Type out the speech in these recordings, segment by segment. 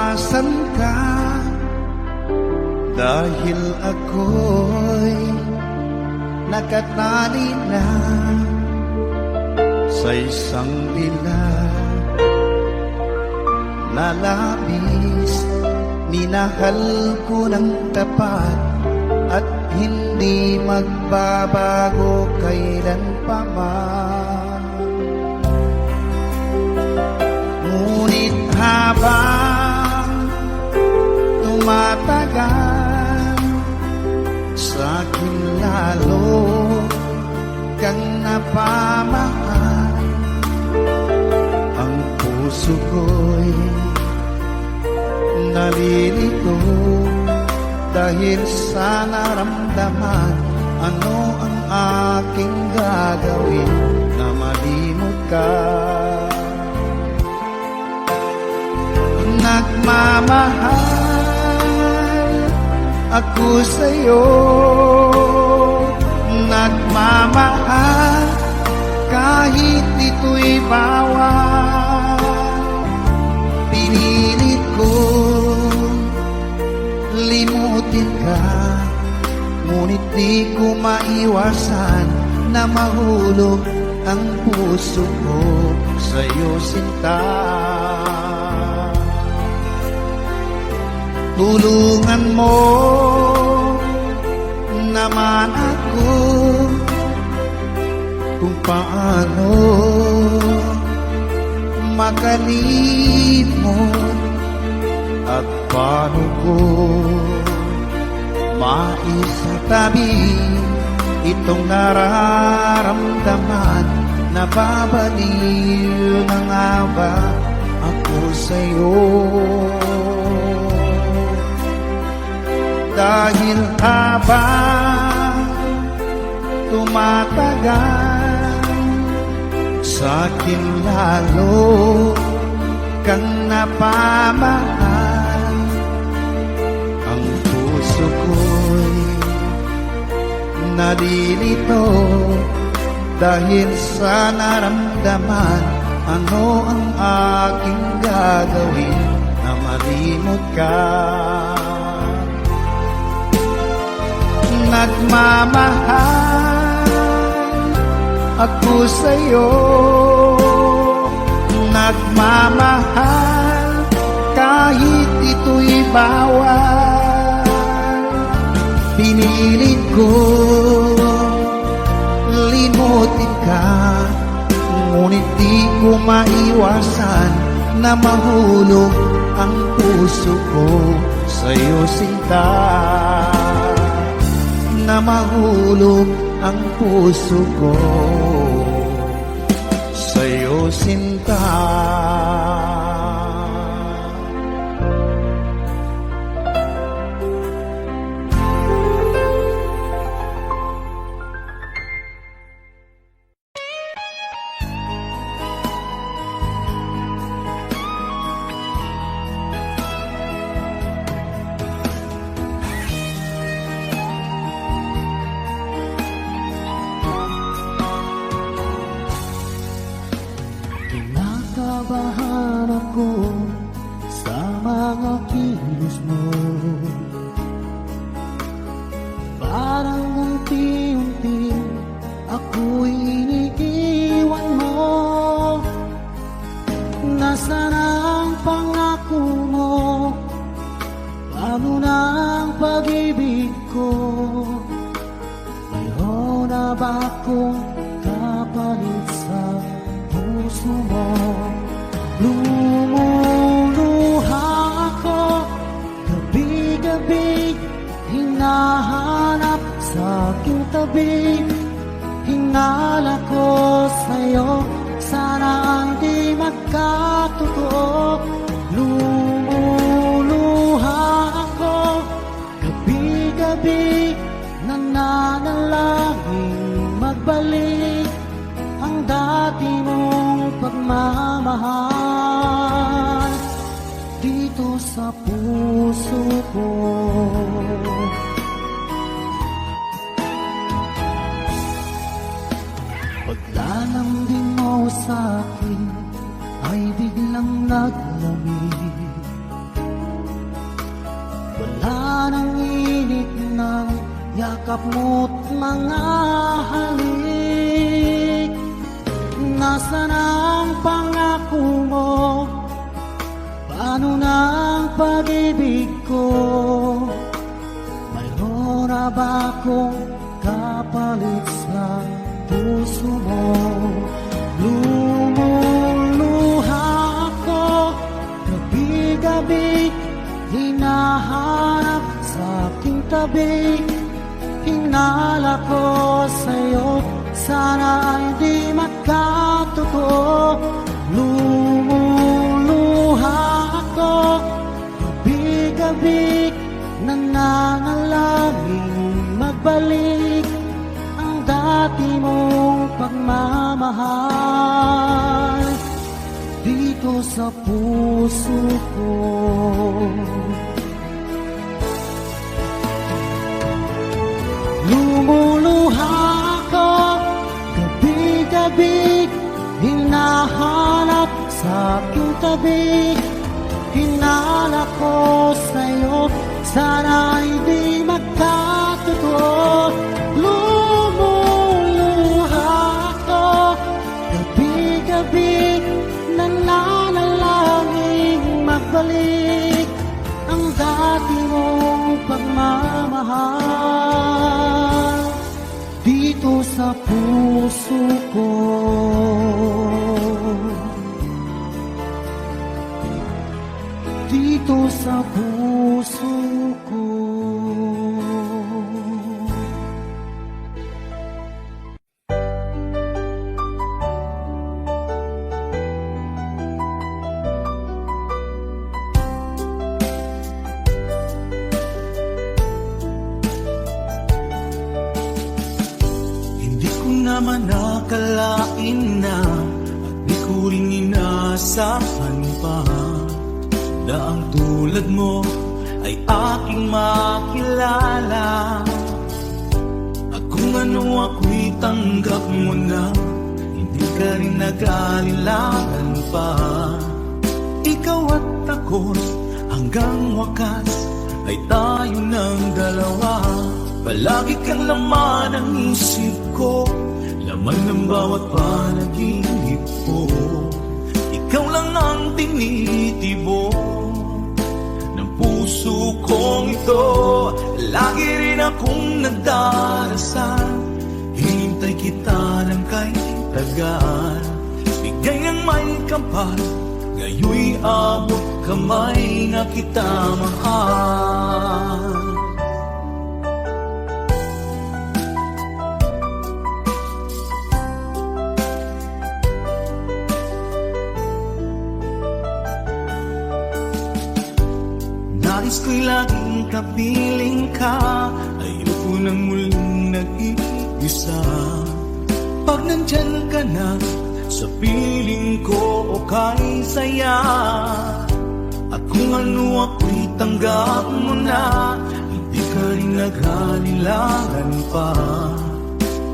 iwasan ka, dahil ako'y nakatali na sa isang dilag na labis. Minahal ko ng tapat at hindi magbabago kailan pa man. Ngunit habang tumatagal, sa'kin lalo kang napamahal. Ang puso ko'y nalilito dahil sa naramdaman. Ano ang aking gagawin na malimot ka? Nagmamahal ako sa'yo, nagmamahal kahit ito'y bawal. Pinilit ko limutin ka, ngunit di ko maiwasan na mahulog ang puso ko sa'yo, sinta. Tulungan mo naman ako kung paano makalimot at paano ko maisatabi itong nararamdaman. Nababaliw na nga ba ako sa'yo? Dahil habang tumatagal, sa'kin lalo kang napamahal. Ang puso ko'y nalilito dahil sa naramdaman. Ano ang aking gagawin na malimot ka? Nagmamahal ako sa'yo, nagmamahal kahit ito'y bawal. Pinilit ko limutin ka, ngunit di ko maiwasan na mahulog ang puso ko sa'yo, sinta. Na mahulog ang puso ko sa'yo, sinta. Kinakabahan ako sa mga kilos mo, parang unti-unti ako'y iniiwan mo. Nasaan ang pangako mo? Paano na ang pag-ibig ko? Mayroon na ba akong kapalit sa puso mo? Lumuluha ako gabi-gabi, hinahanap sa aking tabi. Hinala ko sa'yo, sana hindi magkatotoo. Lumuluha ako gabi-gabi, nananalangin magbalik ang dati mong pagmamahal dito sa puso ko. Paglalambing mo sa'kin ay biglang naglamig. ang init ng yakap mo't mga halik. Nasaan ang pangako mo? Paano na ang pag-ibig ko? Mayroon na ba akong kapalit sa puso mo? Lumuluha ako gabi-gabi, hinahanap sa aking tabi. Hinala ko sa'yo, sana ay di magkatotoo. Lumuluha ako gabi-gabi, nananalangin magbalik ang dati mong pagmamahal dito sa puso ko. Lumuluha ako gabi-gabi, hinahanap sa aking tabi. Hinala ko sa'yo, sana ay di magkatotoo. Lumuluha ako gabi-gabi, nananalangin magbalik ang dati mong pagmamahal dito sa puso ko. Dito sa puso ko. Hindi ko naman nakalain na at di ko rin inaasahan pa na ang tulad mo ay aking makilala. At kung ano ako'y tanggap mo na, hindi ka rin nag-alilangan pa. Ikaw at ako hanggang wakas ay tayo ng dalawa. Palagi kang laman ng isip ko, laman ng bawat panaginip ko. Ikaw lang ang tinitibok ng puso kong ito. Lagi rin akong nagdarasal, hinintay kita ng kahit tagal. Bigay ng may kapal, ngayoy abot kamay na kita mahal. Nais ko'y laging kapiling ka, ayoko nang muling nag-iisa. Pag nandyan ka na, sa piling ko okay saya. At kung ano ako'y tanggap mo na, hindi ka rin nag-alilangan pa.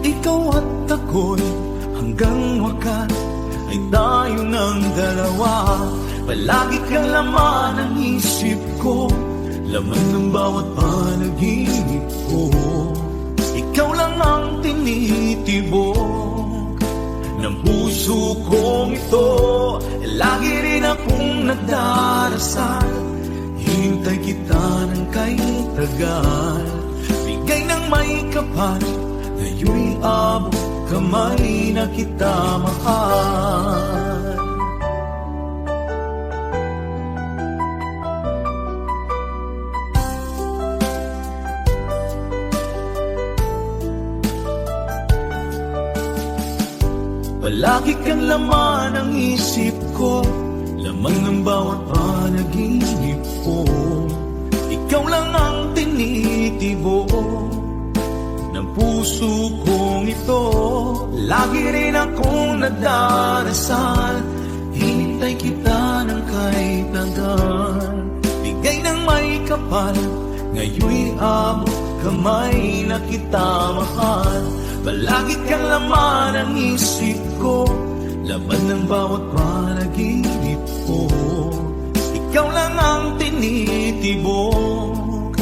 Ikaw at ako'y hanggang wakas ay tayo ng dalawa. Palagi kang laman ng isip ko, laman ng bawat panaginip ko. Ikaw lang ang tinitibok ng puso kong ito. Lagi rin akong nagdarasal, hintay kita ng kahit tagal. Bigay ng may kapal, ngayoy abot kamay na kita mahal. Palagi kang laman ng isip ko, laman ng bawat panaginip ko. Ikaw lang ang tinitibok ng puso kong ito. Lagi rin akong nagdarasal, hinintay kita ng kahit tagal. Bigay ng may kapal, ngayoy abot kamay na kita mahal. Palagi kang laman ng isip ko, laman ng bawat panaginip ko. Ikaw lang ang tinitibok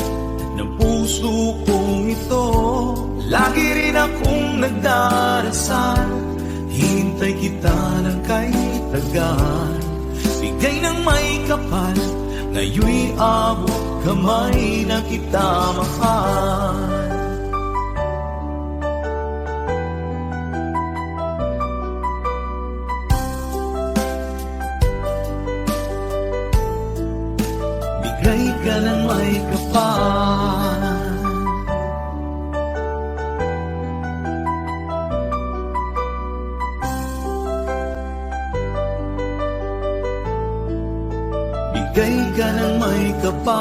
puso kong ito. Lagi rin akong nagdarasal, hintay kita ng kay tagal. Bigay ng may kapal, ngayon'y abot kamay na kita mahal. Bigay ka ng may kapal, bigay ka ng may kapal.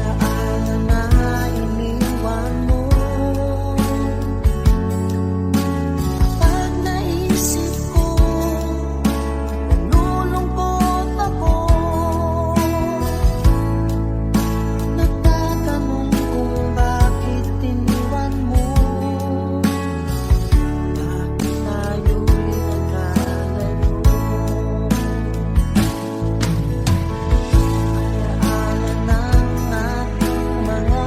Alaala na iniwan mo. Pag naisip ko, nalulungkot ako. Nagtatanong kung bakit iniwan mo. Bakit tayo'y nagkalayo? Alaala ng ating mga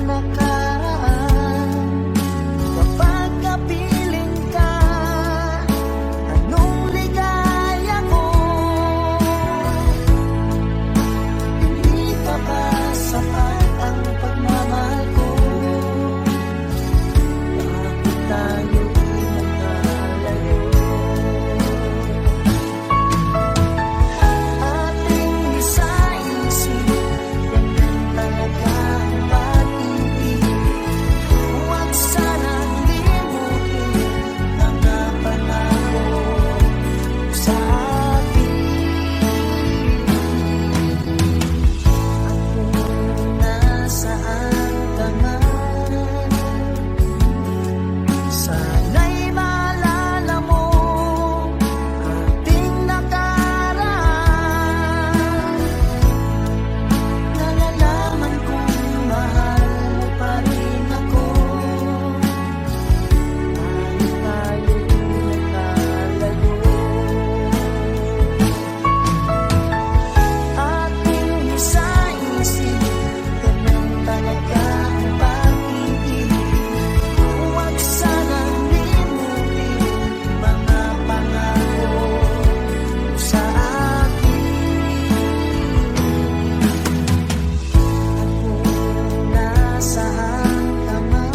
nakaraan. Kapag kapiling ka, anong ligaya ko? Hindi pa ba sapat ang pagmamahal ko? Bakit tayo'y nagkalayo? Ating isa-isip, ganyan talaga ang pag-ibig. Huwag sanang limutin mga pangako sa atin. At kung nasaan ka man, sana'y maalala mo ating nakaraan. Nalalaman kong mahal mo pa rin ako, kahit tayo'y nagkalayo. Ating isa-isip, ganyan talaga ang pag-ibig. Huwag sanang limutin mga pangako sa akin. At kung nasaan ka man,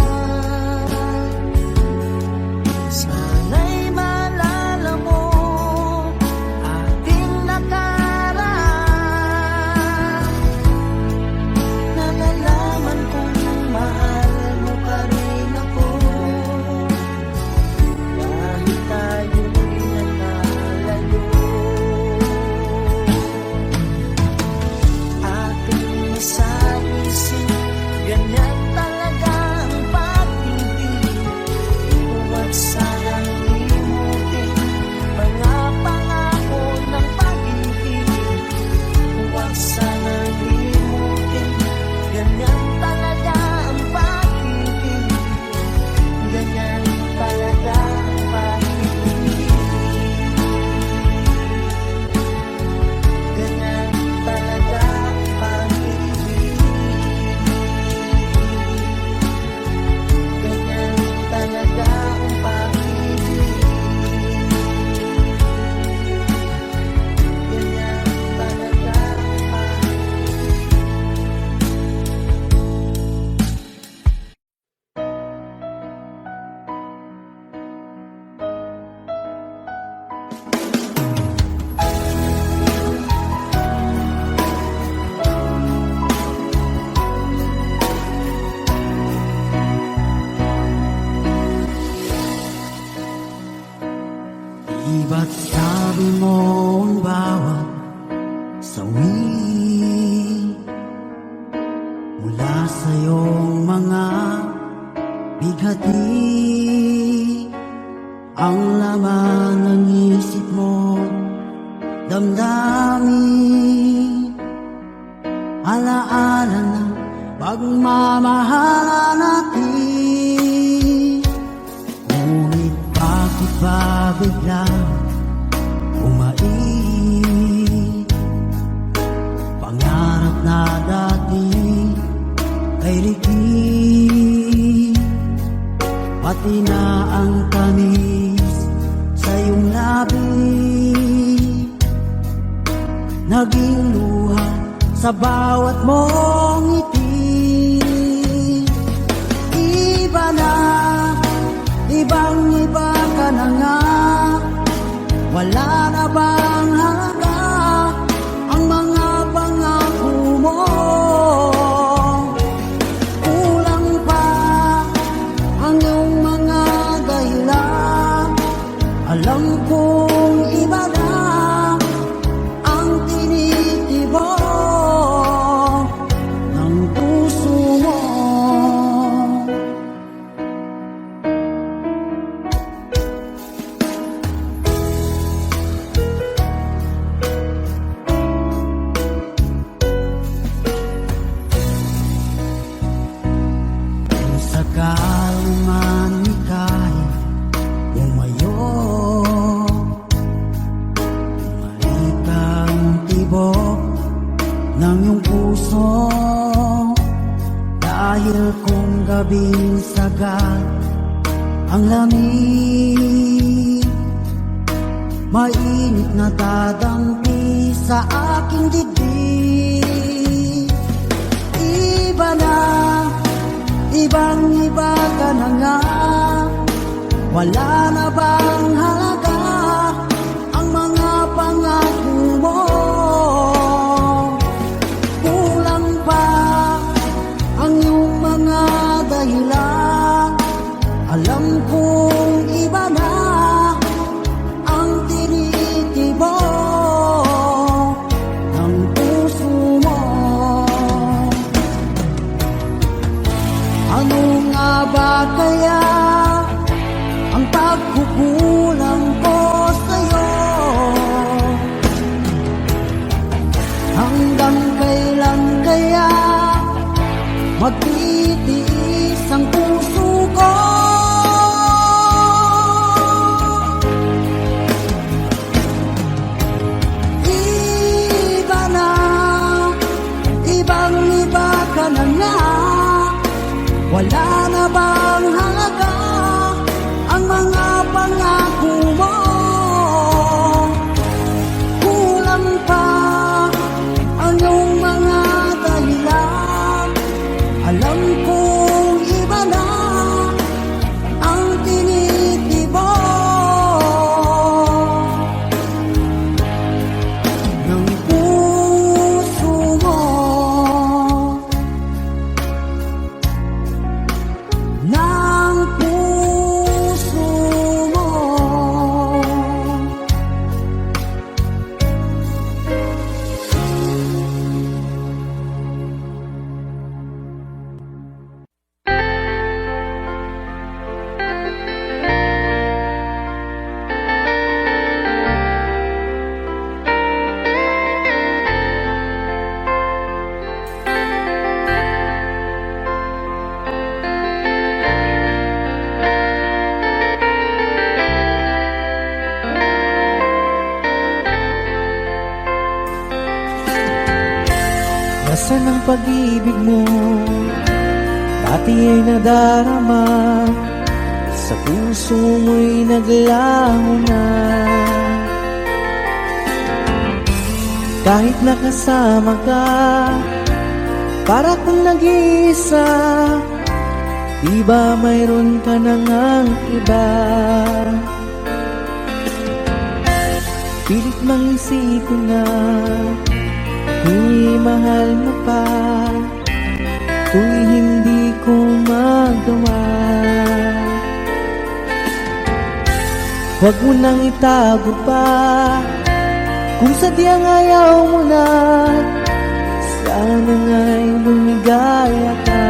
sana'y maalala mo ating nakaraan. Nalalaman kong mahal mo pa rin ako, kahit tayo'y nagkalayo. Ating isa-isip, ganyan talaga ang pag-ibig. Huwag sanang limutin mga pangako ng pag-ibig. Huwag sanang limutin, ganyan talaga ang pag-ibig. Ganyan talaga ang pag-ibig. Ganyan talaga ang pag-ibig. Ganyan talaga ang pag-ibig. Ganyan talaga ang pag-ibig. Iba't sabi mo ang bawat sawi hati ang laman ng isip mo, damdamin, alaala na pagmamahalan natin. Ngunit bakit ba biglang umait? Pangarap na dati ay likid, pati na ang tamis sa iyong labi, naging luha sa bawat mong ngiti. Iba na, ibang iba ka na nga, wala na bang halaga ang mga pangako mo? Kulang pa ang iyong mga dahilan, alam kong iba na ang tinitibok ng puso mo. Kung sakali man ika'y umayo, bumalik ang tibok ng iyong puso, dahil kung gabing sagad ang lamig, mainit na dadampi sa aking dibdib. Iba na, ibang iba ka na nga, wala na bang halaga ang mga pangako mo? Kulang pa ang iyong mga dahilan, alam kong iba na ang tinitibok ng puso mo. Ano nga ba kaya ang pagkukulang ko sa'yo? Hanggang kailan kaya magtitiis ang puso ko? Iba na, ibang iba ka na nga, wala na bang halaga ang mga pangako mo? Kulang pa ang iyong mga dahilan, alam kong iba na ang tinitibok ng puso mo. Ng puso mo. Nasaan ang pag-ibig mo? Dati ay nadarama, sa puso mo'y naglaho na. Kahit nakasama ka, para kang nag-iisa, di ba mayroon ka na ngang iba? Pilit mang isipin na kung mahal mo pa, kung hindi ko magawa. Huwag mo nang itago pa, kung sadyang ayaw mo na, sana nga'y lumigaya ka.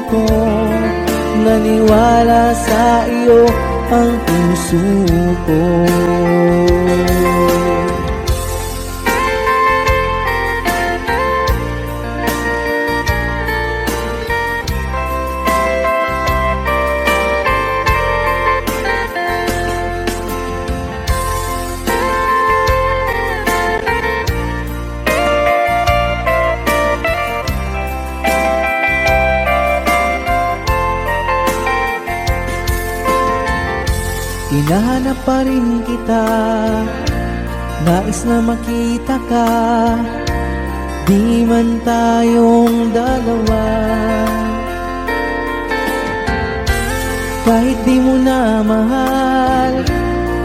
ko, naniwala sa iyo ang puso ko. Hinahanap pa rin kita, nais na makita ka, di man tayong dalawa. Kahit di mo na mahal,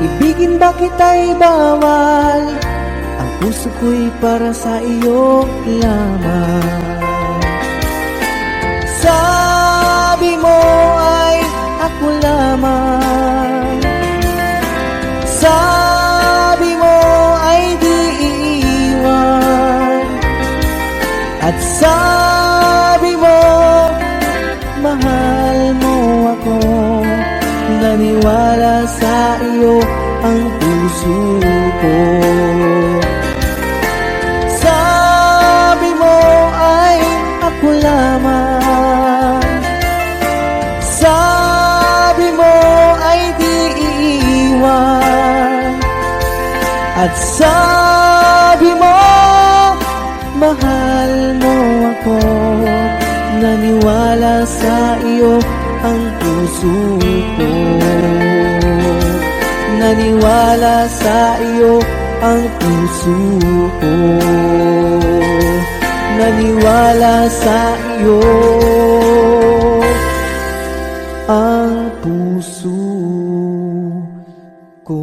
ibigin ba kita'y bawal? Ang puso ko'y para sa iyo lamang. Sabi mo ay ako lamang, sabi mo ay di iiwan, at sabi mo mahal mo ako. Naniwala sa iyo ang puso ko. Sabi mo ay ako lamang, sabi mo ay di iiwan, at sabi mo mahal mo ako. Naniwala sa iyo ang puso ko. Naniwala sa iyo ang puso ko. Naniwala sa iyo ang puso ko.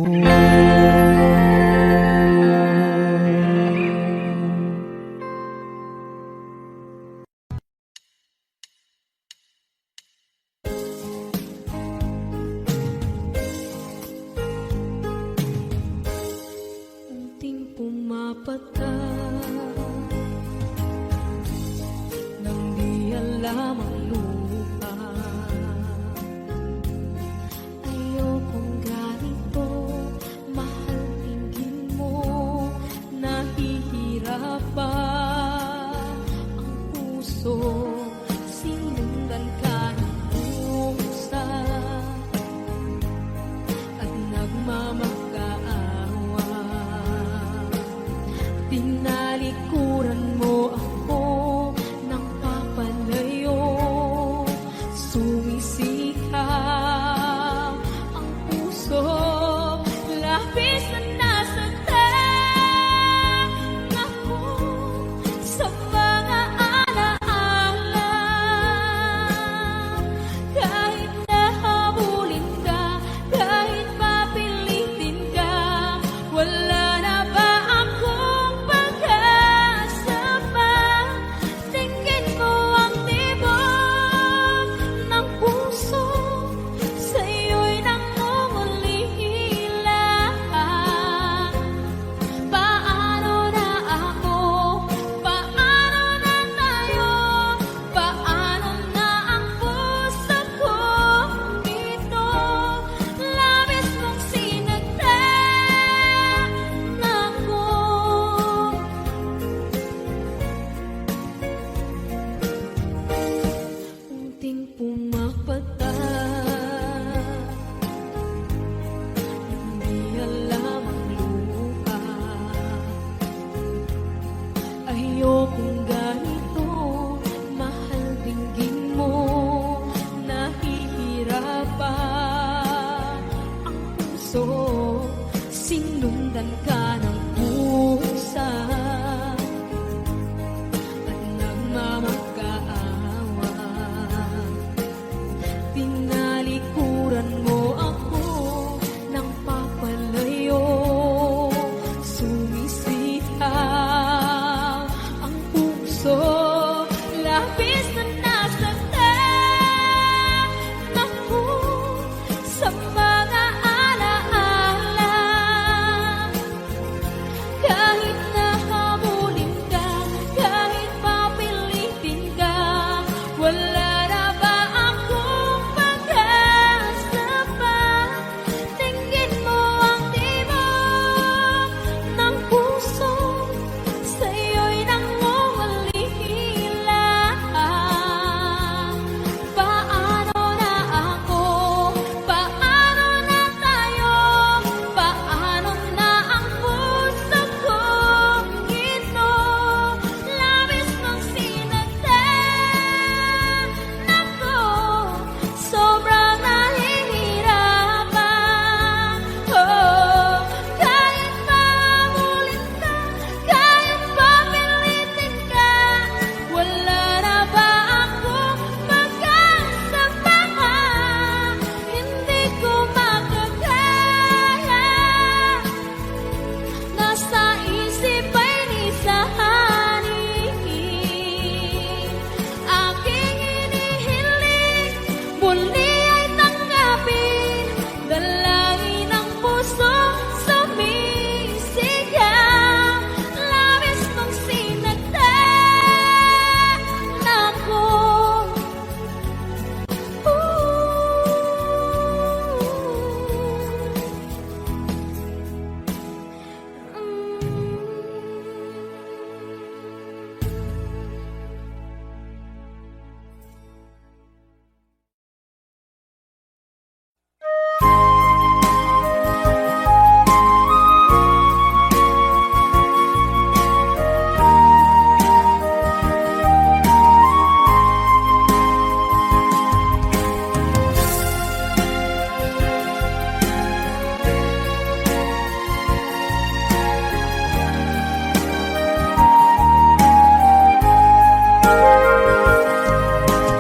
Unting pumapata nang di alam ang lupa. Ayokong ganito, mahal, tingin mo, nahihirapan ang puso. Sinundan ka ng pusa at nagmamakaawa. Tinalikuran mo ako ng papalayo.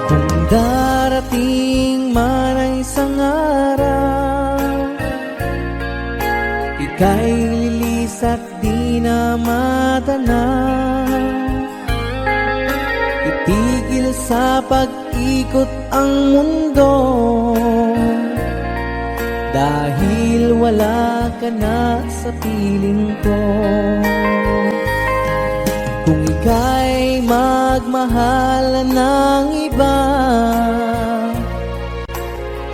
Kung darating man ang isang araw, ika'y lilis at di na matanaw. Itigil sa pag-ikot ang mundo, dahil wala ka na sa piling ko. Kung ika'y magmahal ng iba,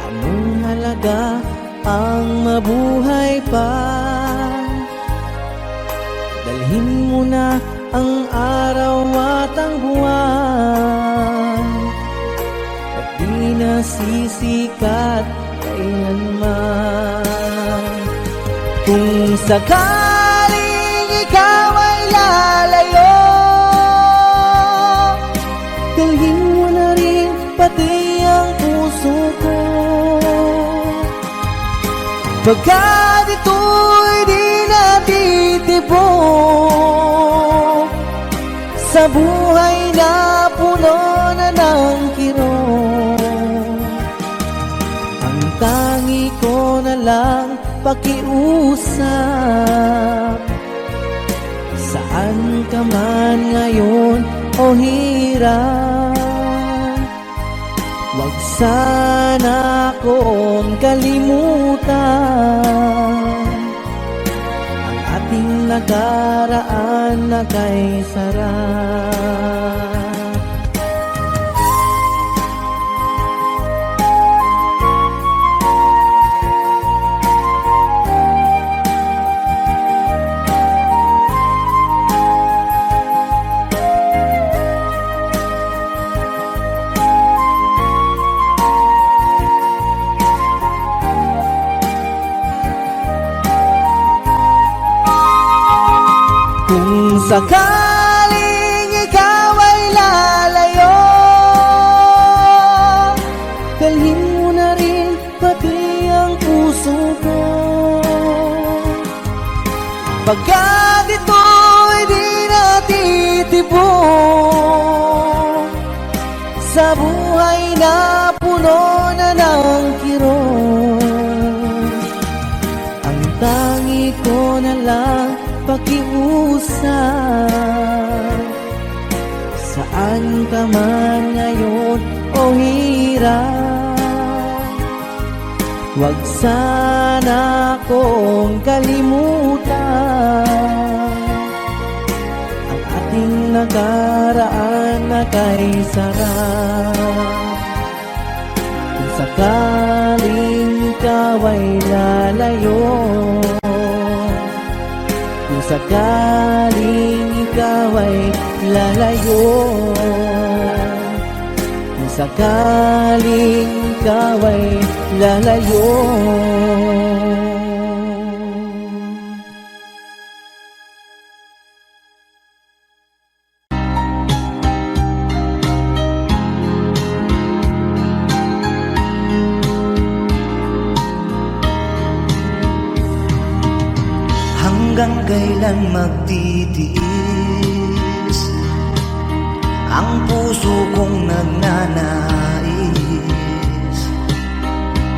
anong halaga ang mabuhay pa? Dalhin mo na ang araw at ang buwan, at di na sisikat kailanman. Kung sakaling ikaw ay lalayo, dalhin mo na rin pati ang puso ko. Pagkat ito'y di natitibok sa buhay na puno na ng kirot, ang tangi ko na lang pakiusap. Saan ka man ngayon o hirap, wag sana akong kalimutan ang ating nakaraan na kay sarap. Kung sakaling ikaw ay lalayo, dalhin mo na rin pati ang puso ko. Pagkat ito'y di natitibok sa buhay na puno na ng kirot, ang tangi ko na lang pakiusap. Saan ka man ngayon o hirap, wag sana akong kalimutan ang ating nakaraan na kay sarap. Kung sakaling ikaw ay lalayo, kung sakaling ikaw ay lalayo, kung sakaling ikaw ay lalayo. Hanggang kailan magtitiis ang puso kong nagnanais,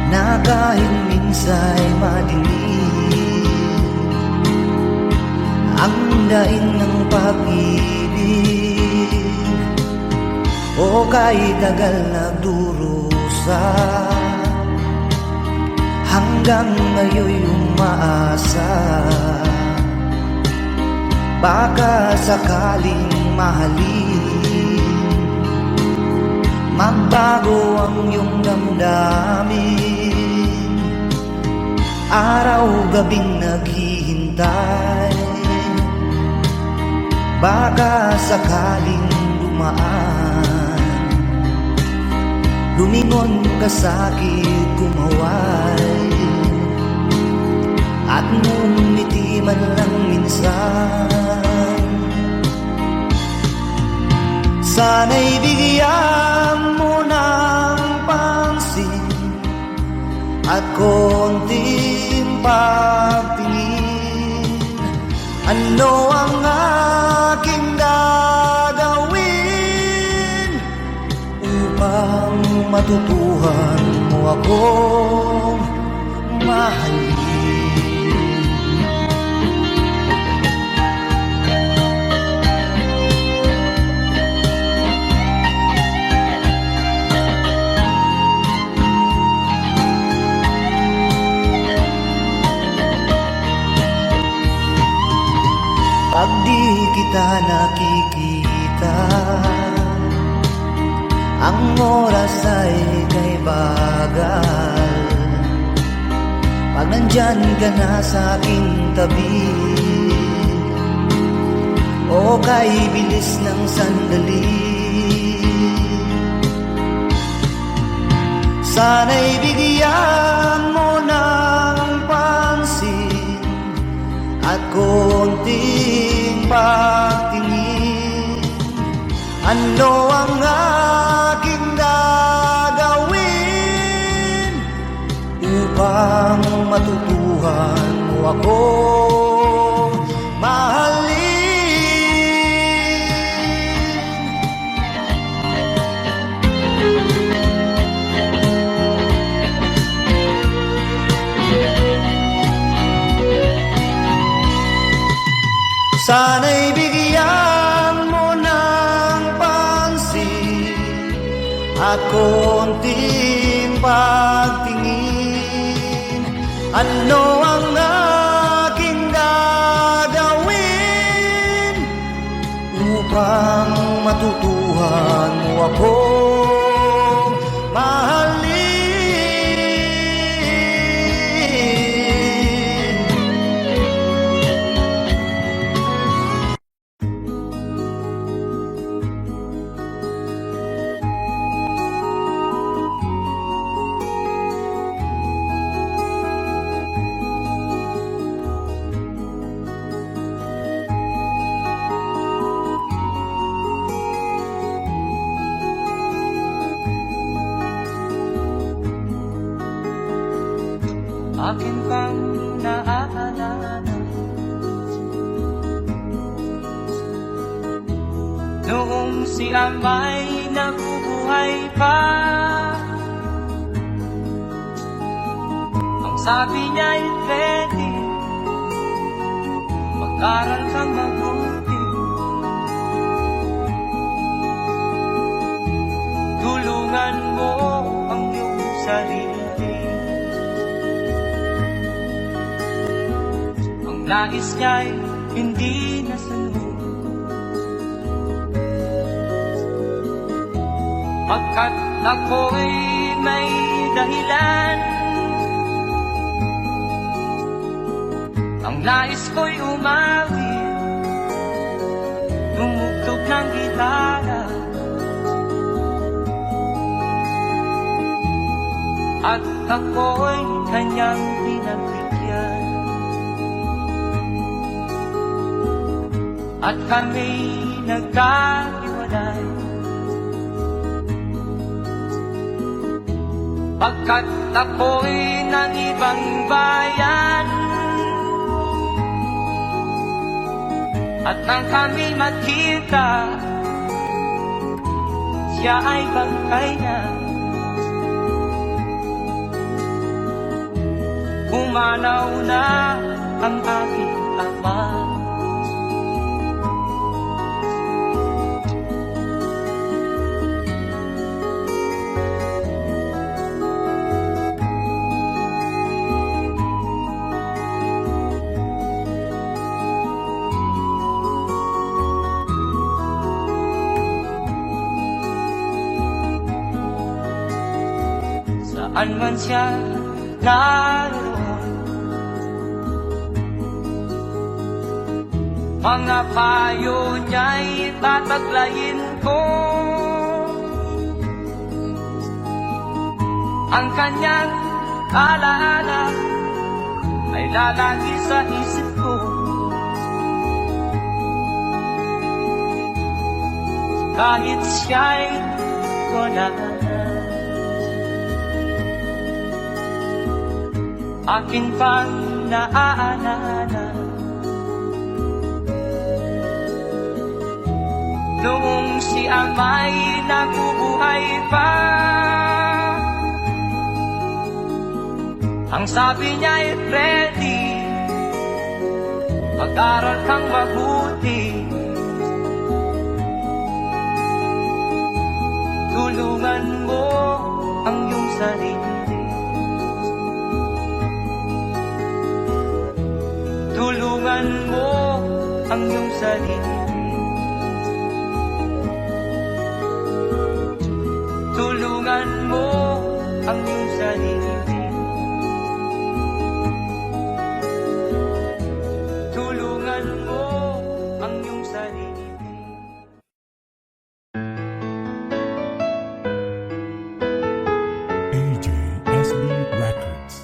na kahit minsa'y madilim ang daing ng pag-ibig, o kahit tagal nagdurusa, hanggang ngayon'y umaasa. Baka sakaling mahalin, magbago ang iyong damdamin, araw-gabing naghihintay. Baka sakaling dumaan, lumingon ka sa'kin, kumaway, at ngumiti man lang minsan. Sana'y bigyan mo ng pansin at konting pagtingin. Ano ang aking gagawin upang upang matutuhan mo akong mahalin. Pag di kita nakikita, ang oras ay kay bagal. Pag nandyan ka na sa aking tabi, o kay bilis ng sandali, sana'y bigyan mo ng pansin at konting pagtingin. Ano ang aking gagawin upang matutuhan mo akong mahalin? Sana'y bigyan mo ng pansin at konting pagtingin. Ano ang aking gagawin upang matutuhan mo akong mahalin? Akin pang naaalala noong si Amay nabubuhay pa. Ang sabi niya'y pwede mag-aral kang mabuti, tulungan mo ang iyong sarili. Nais niya'y hindi nasunod, pagkat ako'y may dahilan. Ang nais ko'y umawi, tumugtog ng gitara, at ako'y kanyang pinagbigyan. At kami nagkahiwalay, pagkat ako'y ng ibang bayan. At nang kami magkita, siya ay bangkay na. Umanaw na ang aking ama. Saan man siya naroon, mga payo niya'y tataglayin ko. Ang kanyang alaala ay lalagi sa isip ko. Kahit siya'y wala na, akin pang naaalala noong si Amay nabubuhay pa. Ang sabi niya ay Freddy, mag-aral kang mabuti, tulungan mo ang iyong sarili, tulungan mo ang iyong sarili, tulungan mo ang iyong sarili, tulungan mo ang iyong sarili. AJSB Records.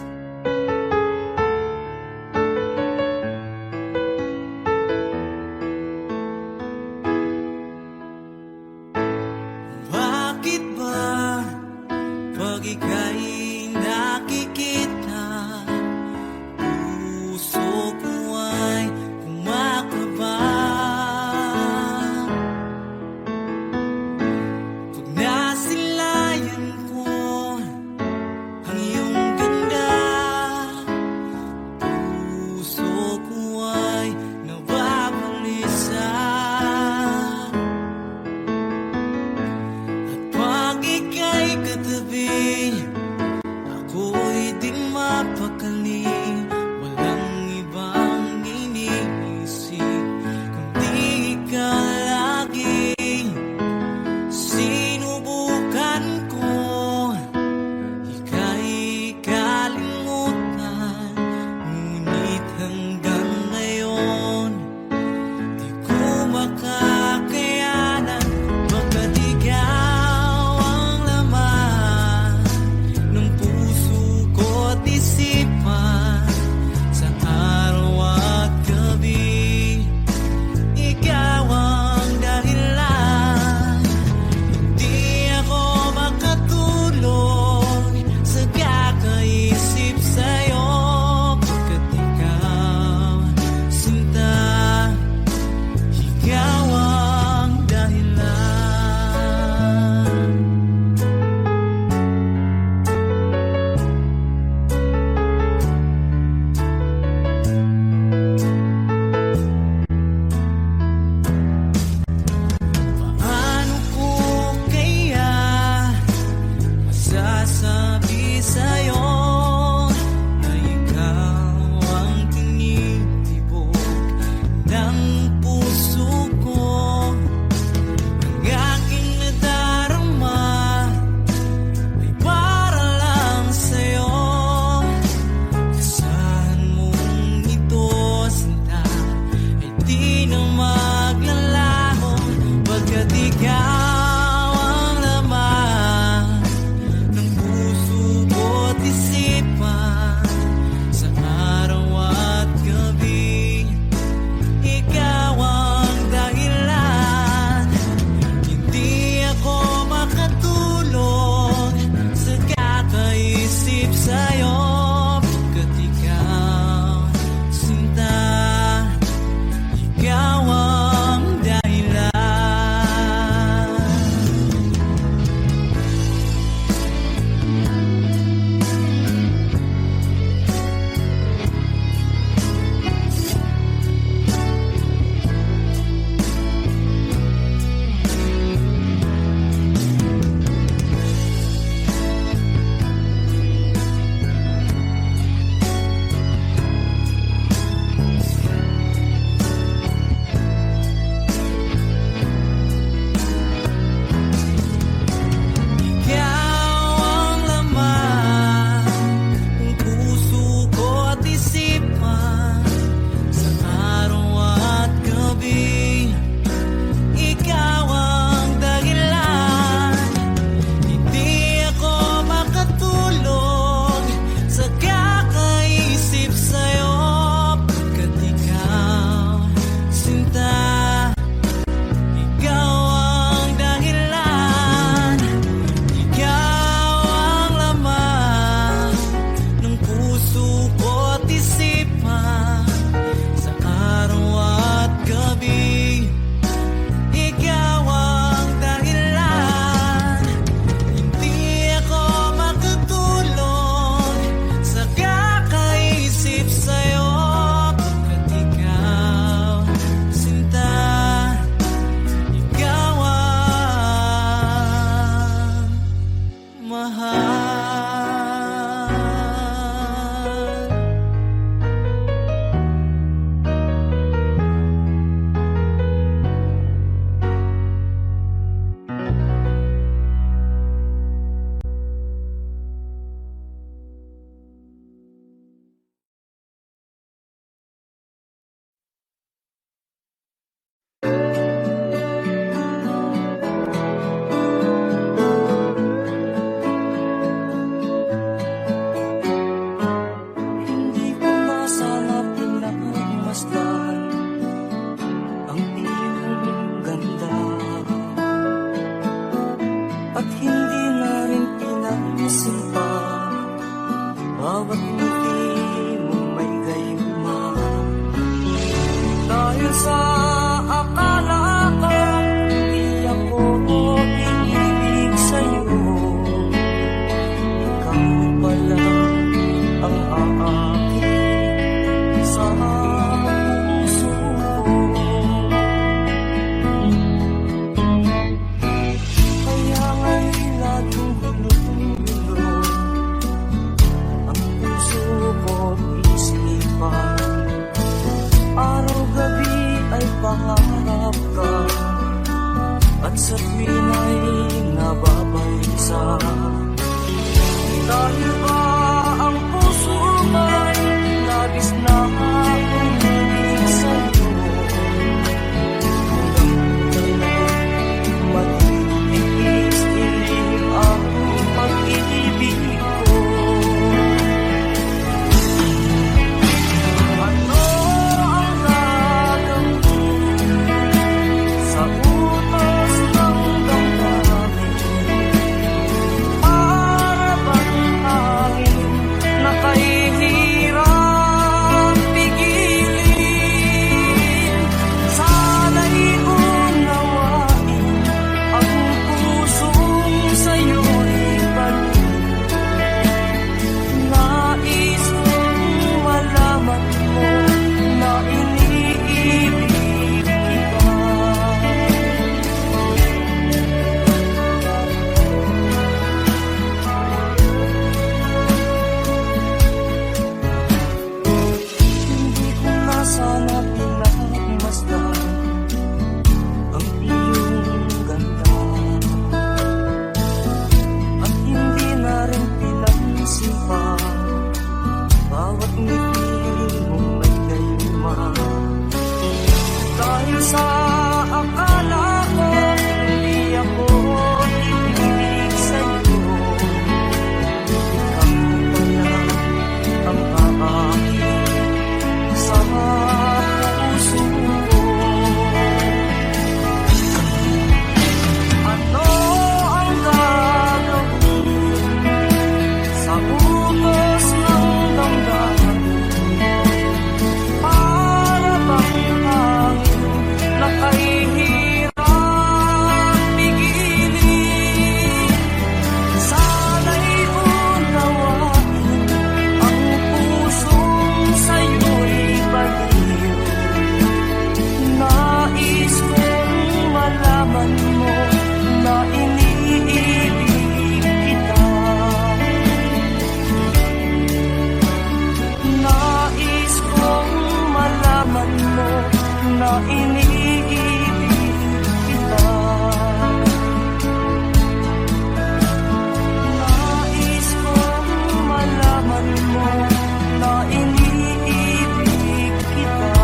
Bakit ba pag ika'y nakikita, puso ko ay kumakaba? Pag nasilayan ko ang iyong ganda, puso ko ay nababalisa. At pag ika'y katabi, Hindi ko na sana pinagmasdan ang iyong ganda, at hindi na rin pinansin pa bawat ngiti mong may gayuma. Dahil sa akala ko hindi ako iibig sa'yo, ikaw pala ang aakit sa puso ko. Kaya nga'y laging gulo-gulo ang puso ko't isipan. Araw-gabi ay pangarap ka, at sa tuwin ay nababalisa. Dahil ba ang puso ko'y labis na umiibig sa'yo, matitiis-ilim ang pag-ibig ko. Ano ang gagawin sa utos ng damdamin? Para bang hangin na kahihirap pigilin? Sana'y unawain ang pusong sa'yo'y balik. Nais kong malaman mo na iniibig kita. Hindi ko na sana pinagmasdan ang iyong ganda, at hindi na rin pinansin pa bawat ngiti mong may gayuma. Dahil sa akala ko hindi ako iibig sa'yo, ikaw pala ang aakit sa puso ko. Ano ang gagawin sa utos ng damdamin? Para bang hangin na kahihirap pigilin? Sana'y unawain ang pusong sa'yo'y baliw. Nais kong malaman mo na iniibig kita. Nais kong malaman mo na iniibig kita. Nais kong malaman mo na iniibig kita.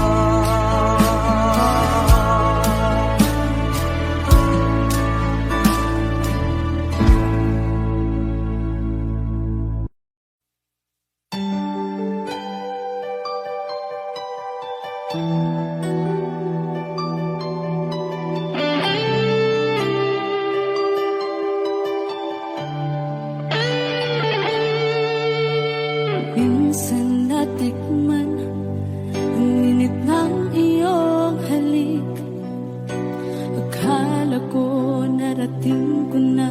Minsan natikman ang init ng iyong halik. Akala ko narating ko na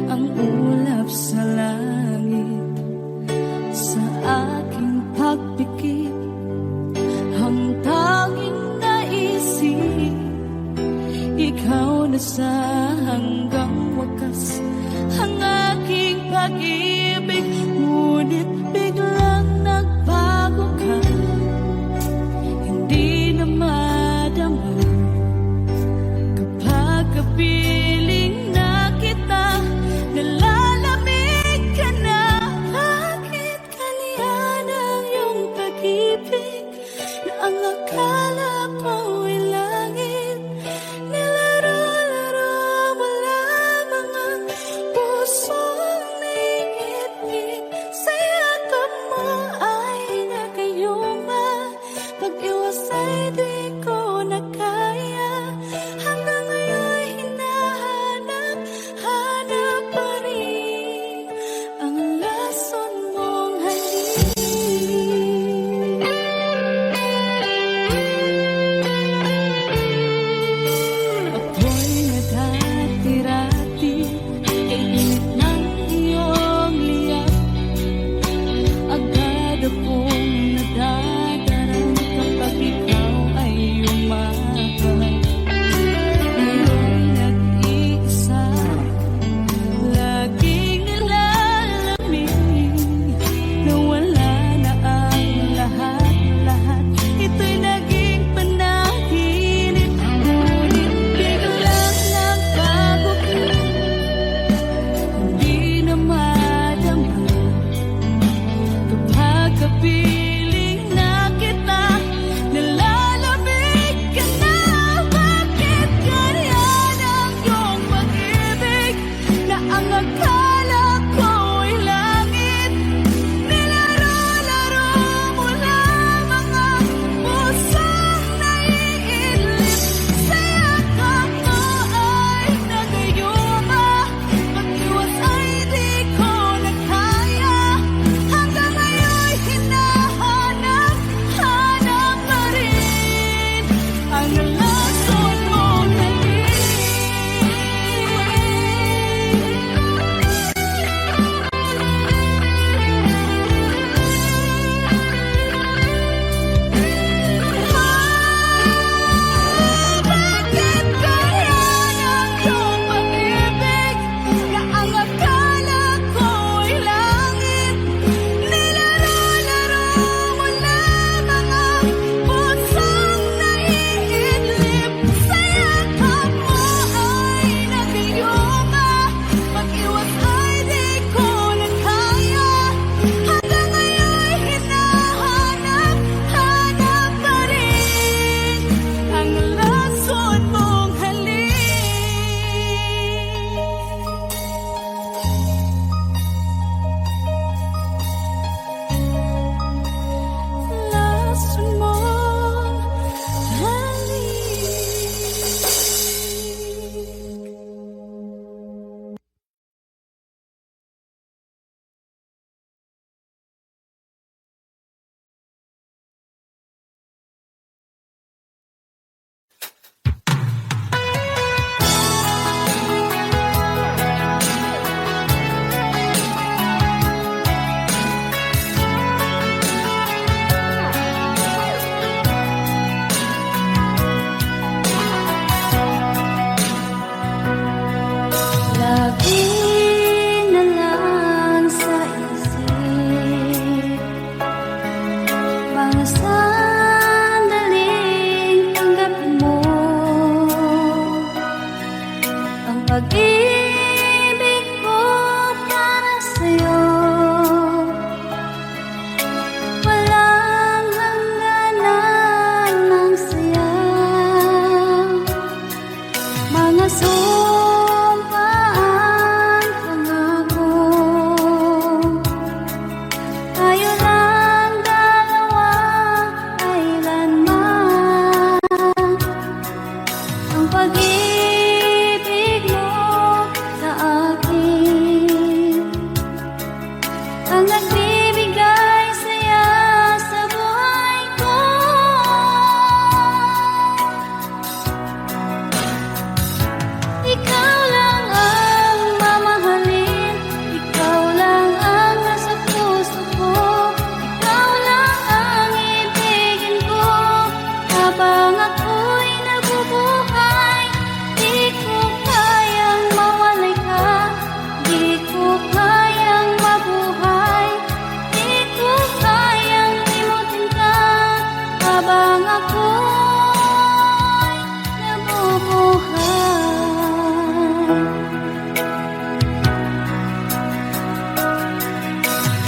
ang ulap sa langit. Sa aking pagpikit, ang tanging naisip, ikaw na sa hanggang wakas ang aking pag-ibig, ngunit biglang nagbago ka. Hindi na madama kapag kapiling na kita, nalalamig ka na. Bakit kaliyan ang iyong pag-ibig na ang akala ko'y langit? Nilaro-laro mo lamang ang pusong naiipit.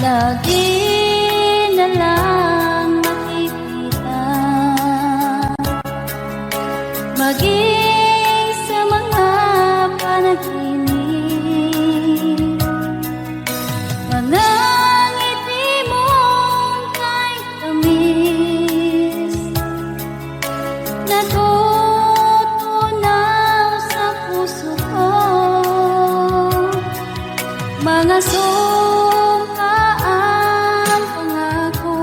lagi na lang makikita. Maging sa mga panaginip, mga ngiti mong kahit tamis, natutunaw sa puso ko. Mga sumpaang pangako,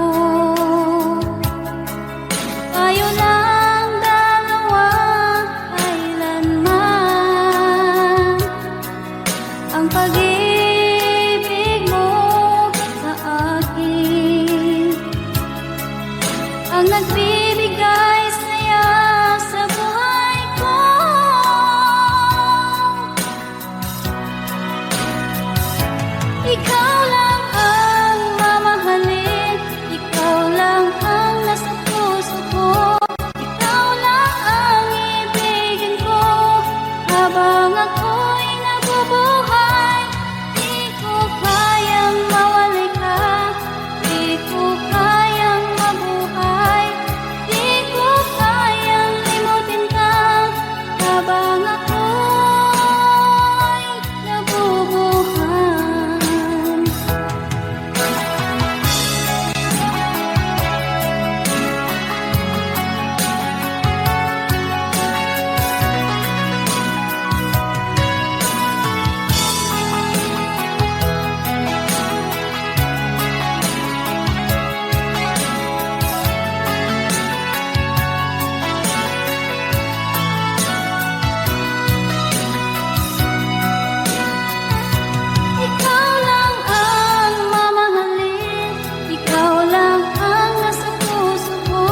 tayo lang dalawa kailanman. Ang pag-ibig mo sa akin ang nagbibigay saya sa buhay ko. Ikaw lang ang mamahalin, ikaw lang ang nasa puso ko, ikaw lang ang ibigin ko habang ako'y nabubuhay. Di ko kayang mawalay ka, di ko kayang mabuhay, di ko kayang limutin ka habang ako'y nabubuhay. Ikaw lang ang mamahalin, ikaw lang ang nasa puso ko,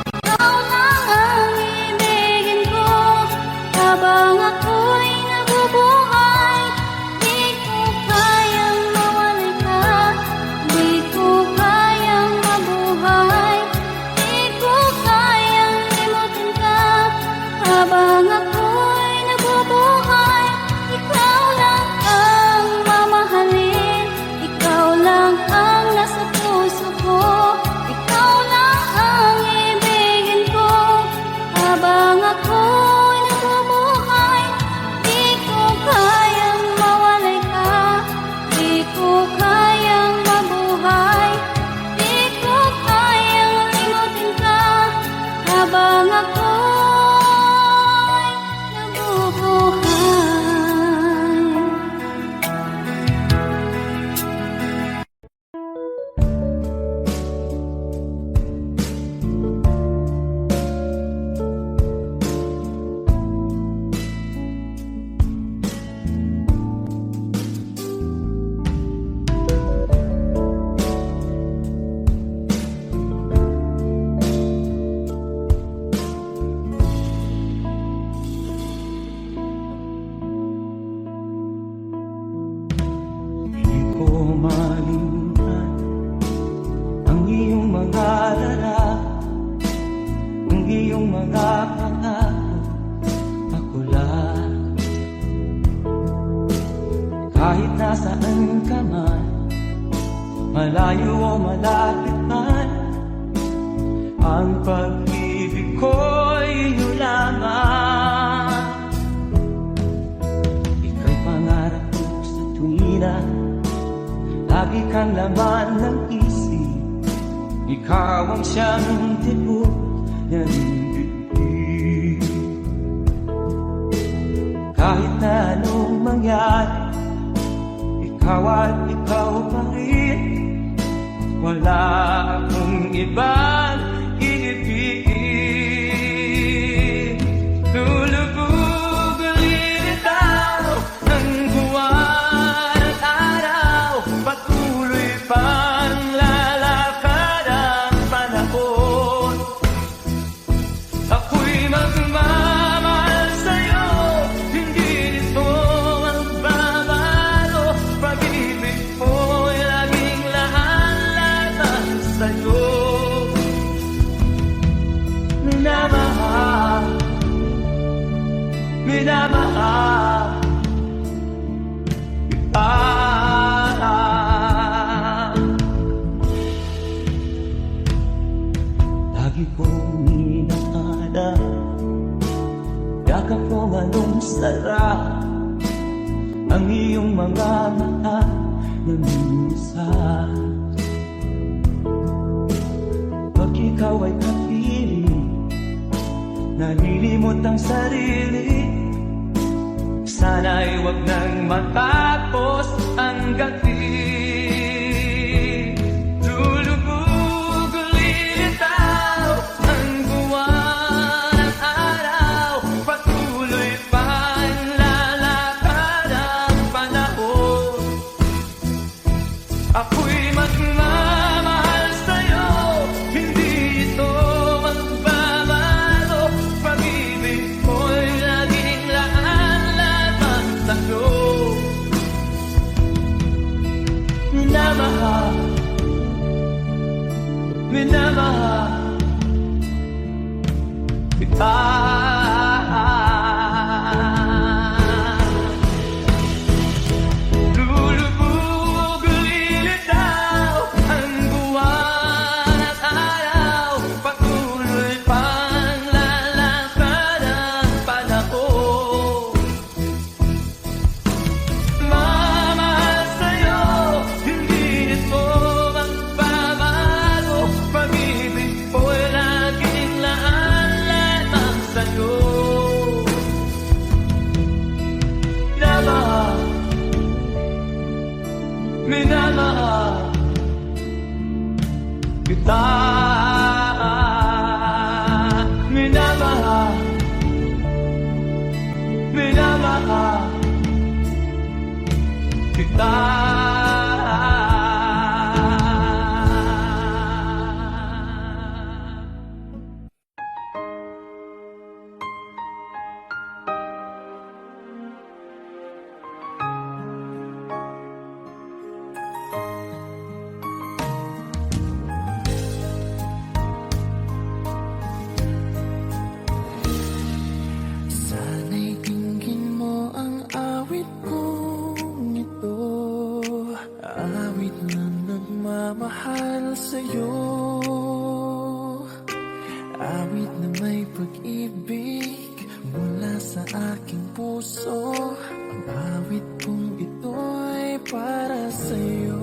ikaw lang ang ibigin ko habang ako'y nabubuhay. Di ko kayang mawalay ka, di ko kayang mabuhay, di ko kayang limutin ka habang ako'y nabubuhay. Ikaw lang ang mamahalin, ikaw lang ang nasa puso ko, ikaw lang ang ibigin ko habang ako'y nabubuhay. Di ko kayang mawalay ka, di ko kayang mabuhay, di ko kayang limutin ka habang ako'y nabubuhay. Di ko malimutan ang iyong mga dala, ang iyong mga pangako. Ako lang, kahit nasaan ka man, malayo o malapit man, ang pag-ibig ko'y iyo lamang. Ika'y pangarap ko sa tuwina, lagi kang laman ng isip. Ikaw ang siyang tibok ng bibig. Kahit na anong mangyari, ikaw at ikaw pa rin. Wala akong ibang iibigin. Lulubog ulit itaw ng buwan at araw, patuloy pang lalakad ang panahon. Ako'y magmamahal sa'yo, hindi nito magbabago. Pag-ibig mo'y laging lahat-lahat sa'yo. ang sarili. Sana'y wag nang matapos ang gabi. Lulubog lilitaw ang buwan at araw. Patuloy pa ang lalakad ang panahon. Ako'y magmamahal sa'yo, hindi ito magbabago. Pag-ibig ko'y laging laan lamang sa'yo. Minamahal, minamahal kita. Lulubog lilitaw ang buwan at araw. Patuloy pang lalakad ang panahon. Mamahal sa'yo, hindi ito magbabago. Pag-ibig ko'y laging laan lamang sa'yo. Minamahal, minamahal kita. Minamahal, minamahal kita. Sana'y dinggin mo ang awit kong ito, awit na nagmamahal sa'yo, awit na may pag-ibig mula sa aking puso. Ang awit kong ito'y para sa'yo.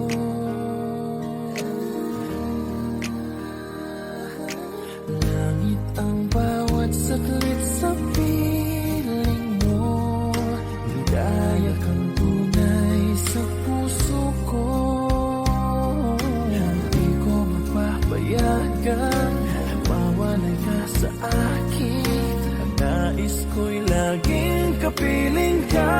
Langit ang bawat saglit sa piling mo, ligaya kang tunay sa puso ko. Hindi ko mapapayagan mawalay ka sa akin. Ang nais ko'y laging kapiling ka.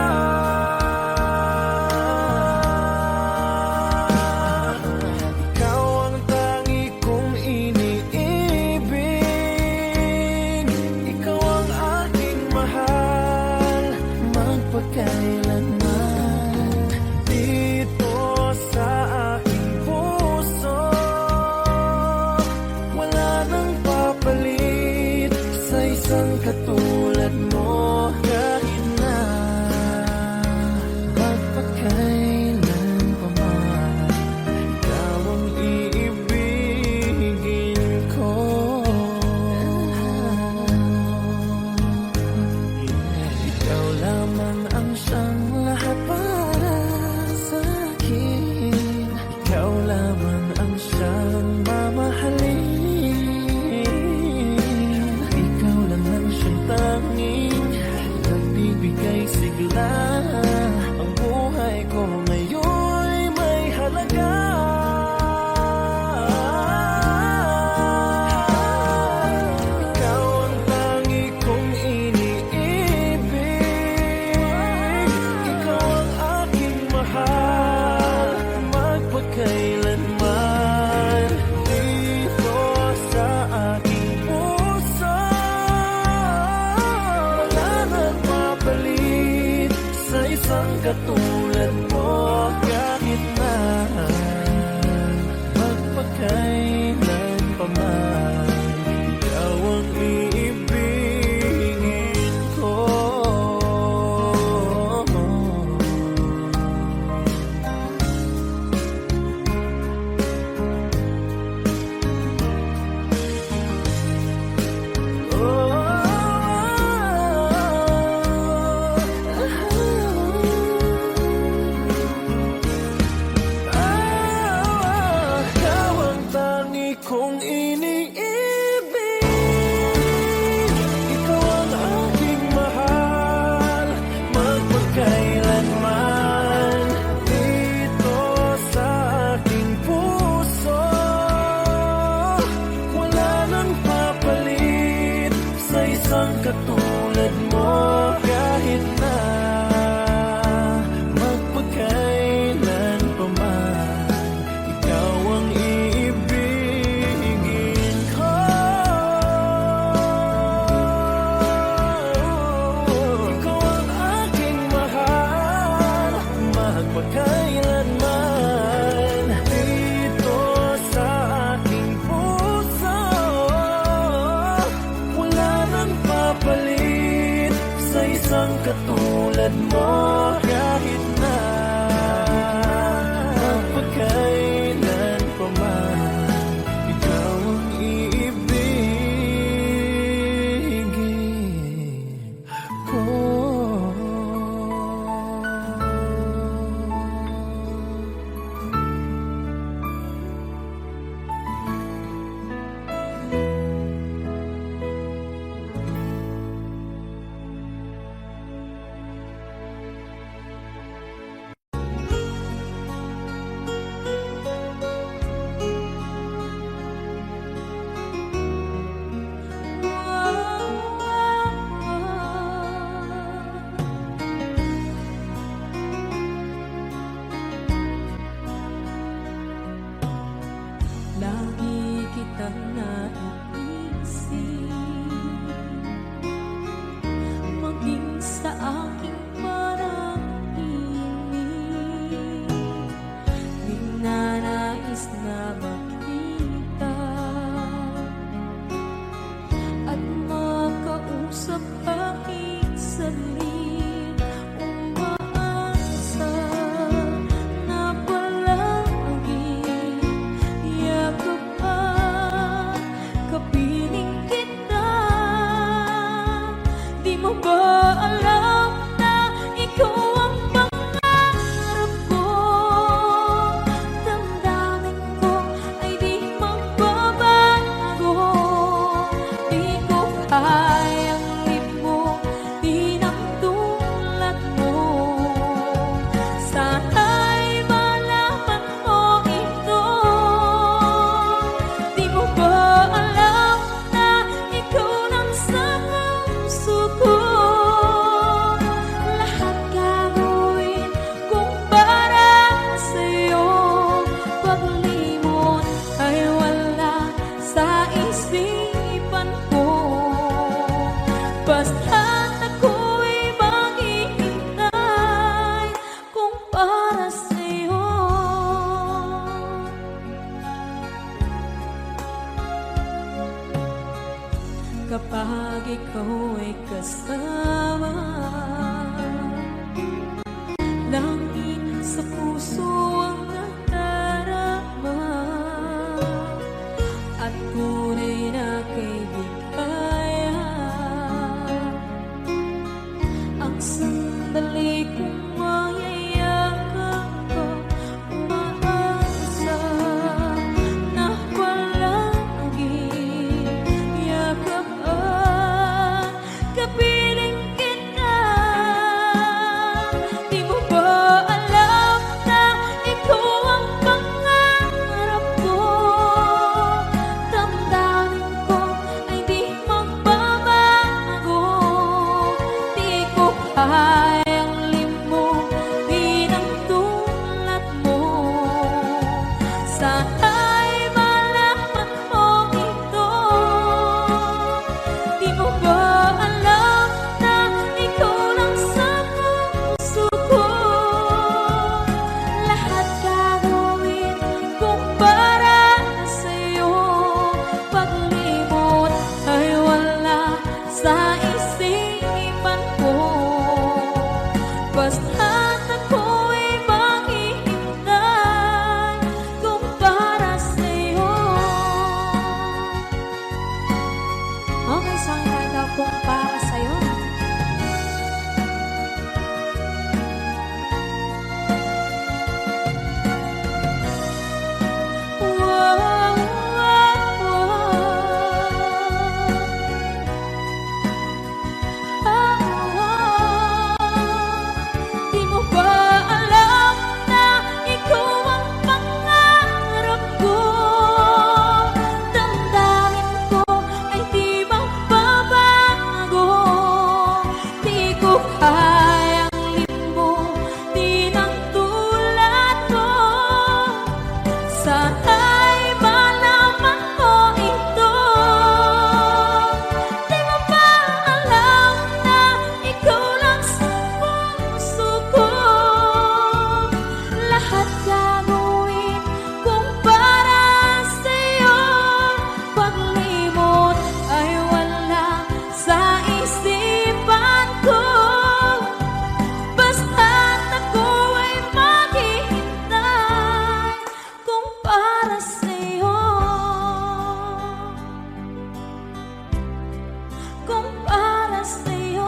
kapag ikaw ay kasama. Langit sa puso ang nadarama, at tunay na kaibigan. Ang sandali kong mayayakap ko, umaasa na palaging yakap at kapiling kita. Di mo ba alam na ikaw ang pangarap ko? Damdamin ko ay di magbabago. Di ko kayang limutin ang tulad mo. Sana'y malaman mo ito. Di mo ba alam na ikaw lang sa puso ko? Lahat gagawin kung para sa'yo. Paglimot ay wala sa isipan ko. Basta't ako'y maghihintay kung para sa'yo. Okay, song title kung para sa'yo. Di mo ba alam na ikaw ang pangarap ko? Damdamin ko ay di magbabago. Di ko kayang limutin ang tulad mo. Sana'y malaman mo ito. Di mo ba alam na ikaw lang sa puso ko? Lahat gagawin kung para sa'yo. Paglimot ay wala sa isipan ko. Basta't ako ay maghihintay kung para sa'yo. Kung para sa'yo.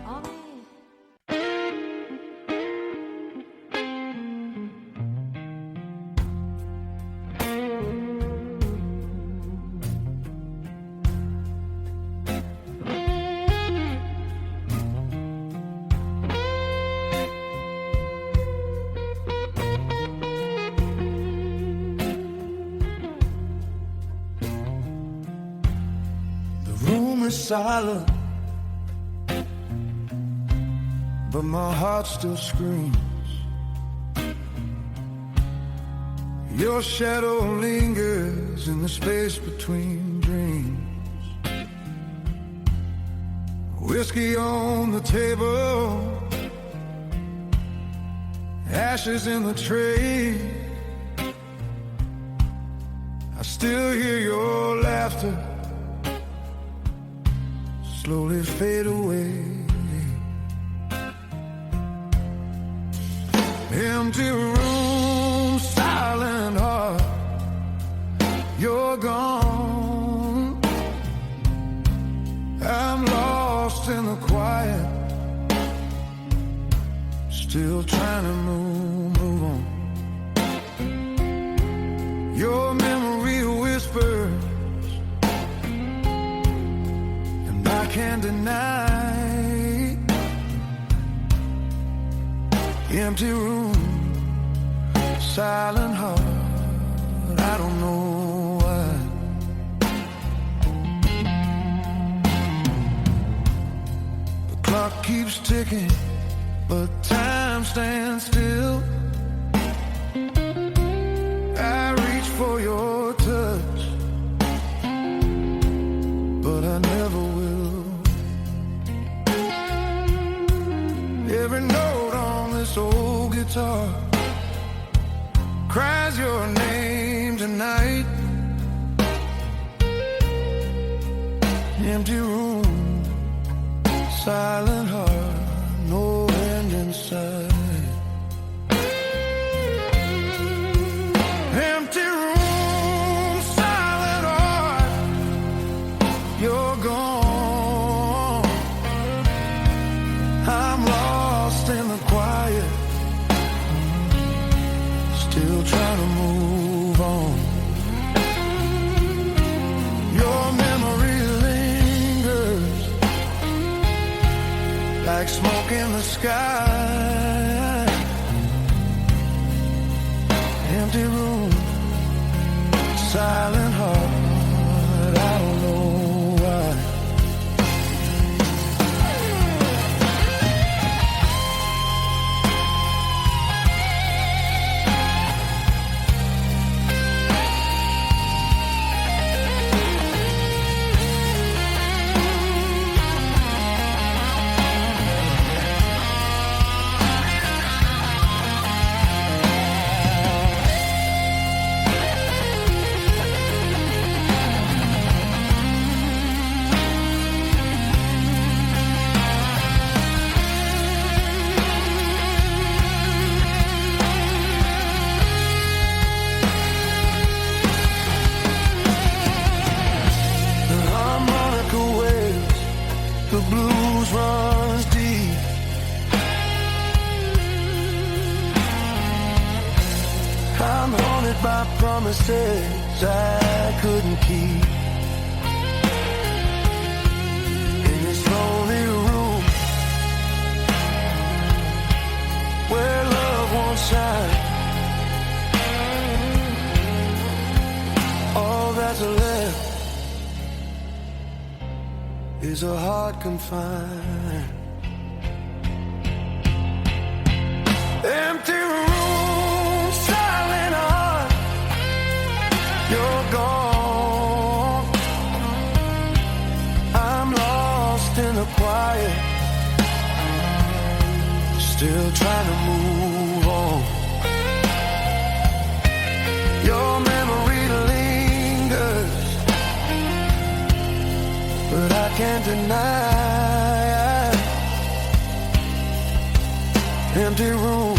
Okay. The room is silent, but my heart still screams. Your shadow lingers in the space between dreams. Whiskey on the table, ashes in the tray. I still hear your laughter slowly fade away. Empty room, silent heart, you're gone. I'm lost in the quiet, still trying to move on. Your memory whispers, and I can't deny. Empty room, silent heart, I don't know why. The clock keeps ticking, but time stands still. I reach for your touch, but I never will. Every note on this old guitar cries your name tonight. Empty room, silent heart, no end in sight. Empty room, silent heart, you're gone. I'm lost in the quiet, still trying to move on. Your memory lingers like smoke in the sky. Empty room, silent heart, I don't know why. The blues runs deep. I'm haunted by promises I couldn't keep. In this lonely room where love won't shine, all that's left is a heart confined. Empty room, silent heart, you're gone. I'm lost in the quiet, still trying to move on. Your memory lingers, but I can't deny. Empty room,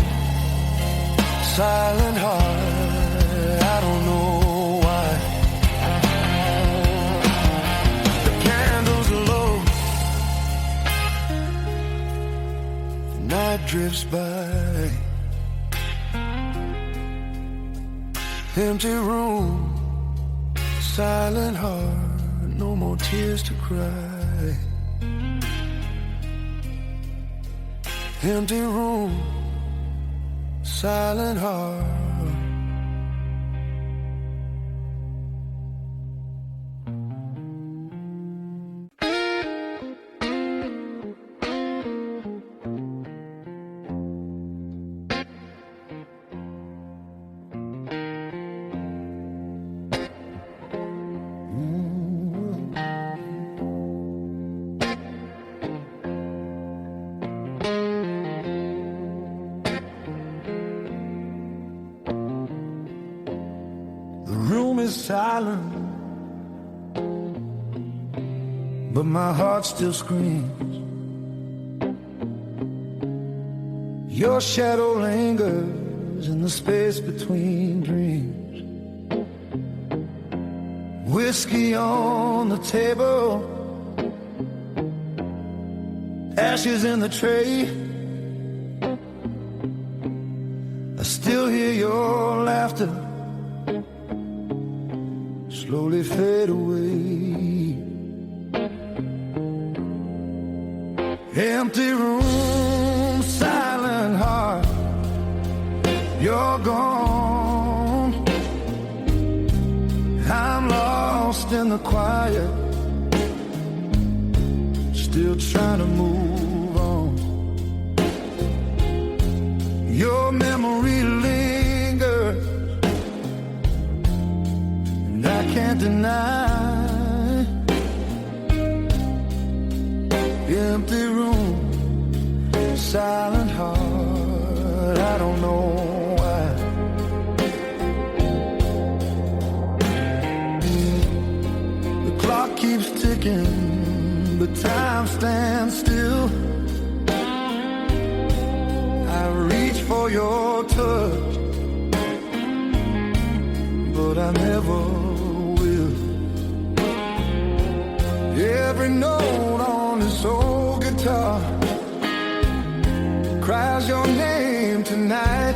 silent heart, I don't know why. The candles are low, the night drifts by. Empty room, silent heart, no more tears to cry. Empty room, silent heart. Silent, but my heart still screams. Your shadow lingers in the space between dreams. Whiskey on the table, ashes in the tray. I still hear your laughter slowly fade away. Empty room, silent heart, you're gone. I'm lost in the quiet, still trying to move on. Your memory lingers, I can't deny. Empty room, silent heart, I don't know why. keeps ticking, but time stands still. I reach for your touch, but I never will. Every note on this old guitar cries your name tonight.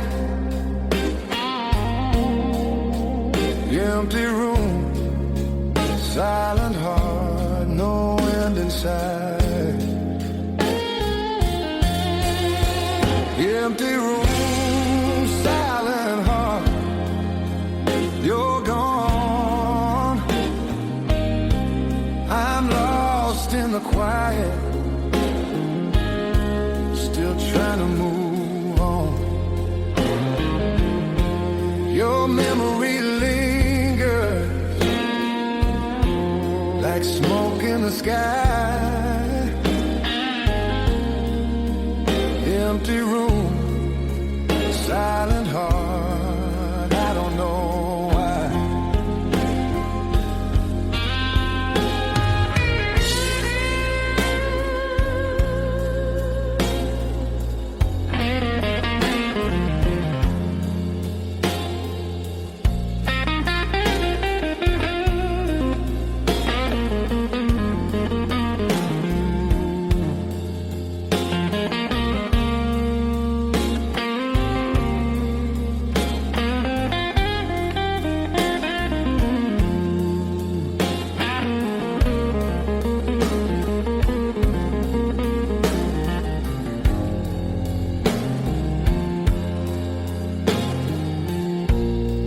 Empty room, silent heart, no end in sight. Empty room, silent heart, you're gone. I'm lost in the quiet, still trying to move on. Your memory lingers like smoke in the sky. Empty room, silent heart, I don't know why.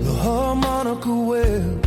The harmonica web